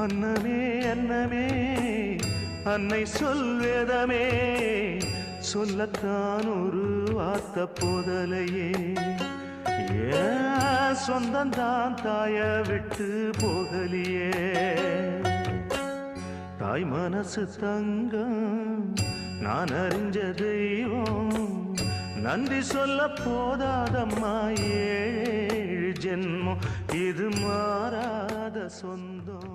அன்னமே அன்னமே அன்னை சொல்வேதமே சொல்லத்தான் ஒரு வார்த்தை போதலையே ஏன் சொந்தந்தான் தாய விட்டு போகலியே தாய் மனசு தங்கம் நான் அறிஞ்ச தெய்வம் நன்றி சொல்ல போதாதம்மா ஏழு ஜென்மம் இது மாறாத சொந்தம்